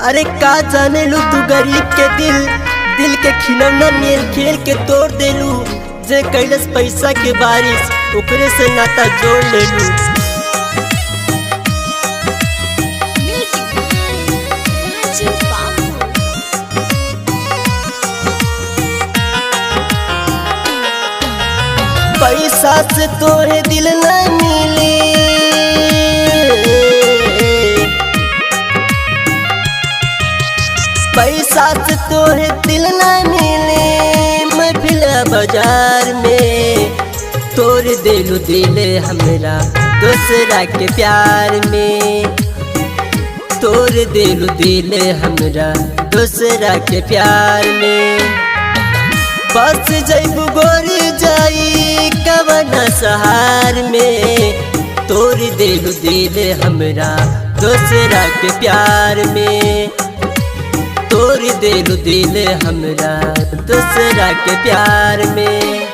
अरे का जाने लू तू गरीब के दिल के खिलौना मेल खेल के तोड़ देलू। जे कैलस पैसा के बारिश ओकरे से नाता जोड़ लेलू। पैसा से तोरे दिल न मिले, पैसा से तोरे दिल न मिले। महफिल बाजार में तोड़ देलू दिल हमरा दूसरा के प्यार में। तोड़ देलू दिल हमरा दूसरा के प्यार में। बस जैबू गोरी जाई कवना सहार में। तोड़ देलू दिल हमरा दूसरा के प्यार में। तोड़ देलू दिल हमरा दूसरा के प्यार में।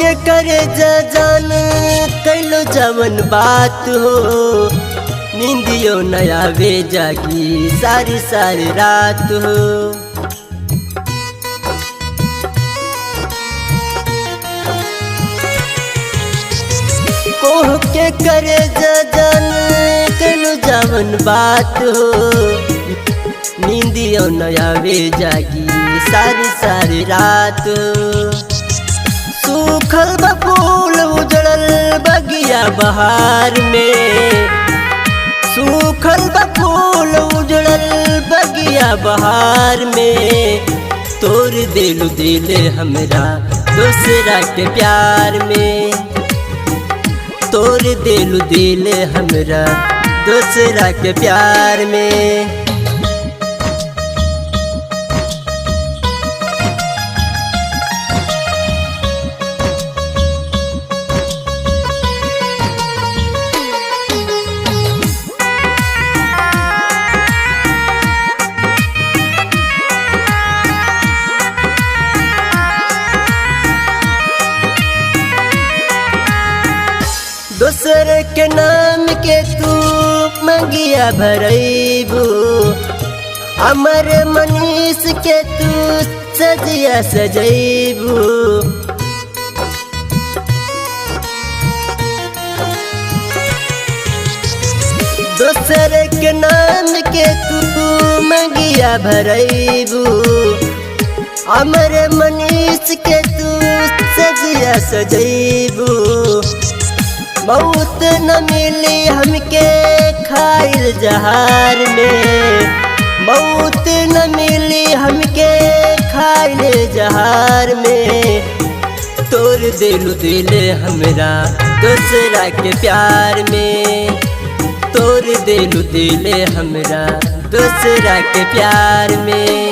के करे जान कैलो जवन बात हो। नींदियो नया वे जागी सारी सारी रात हो। कोह के करे जान कैलो जवन बात हो। नींदियो नया वे जागी सारी सारी रात हो। सूखल बफूल उजड़ल बगिया बहार में। सूखल बफूल उजड़ल बगिया बहार में। तोड़ देलू दिल हमरा दूसरा के प्यार में। तोड़ देलू दिल हमरा दूसरा के प्यार में। दूसर के नाम के तू मंगिया भरैबू। अमर मनीष के तू सजिया सजैबू। दूसर के नाम के तू मंगिया भरैबू। अमर मनीष के तू सजिया सजैबू। मौत न मिली हमके खाइल जहार में। मौत न मिली हमके खाइल जहार में। तोड़ देलू दिल हमरा दूसरा के प्यार में। तोड़ देलू दिल हमरा दूसरा के प्यार में।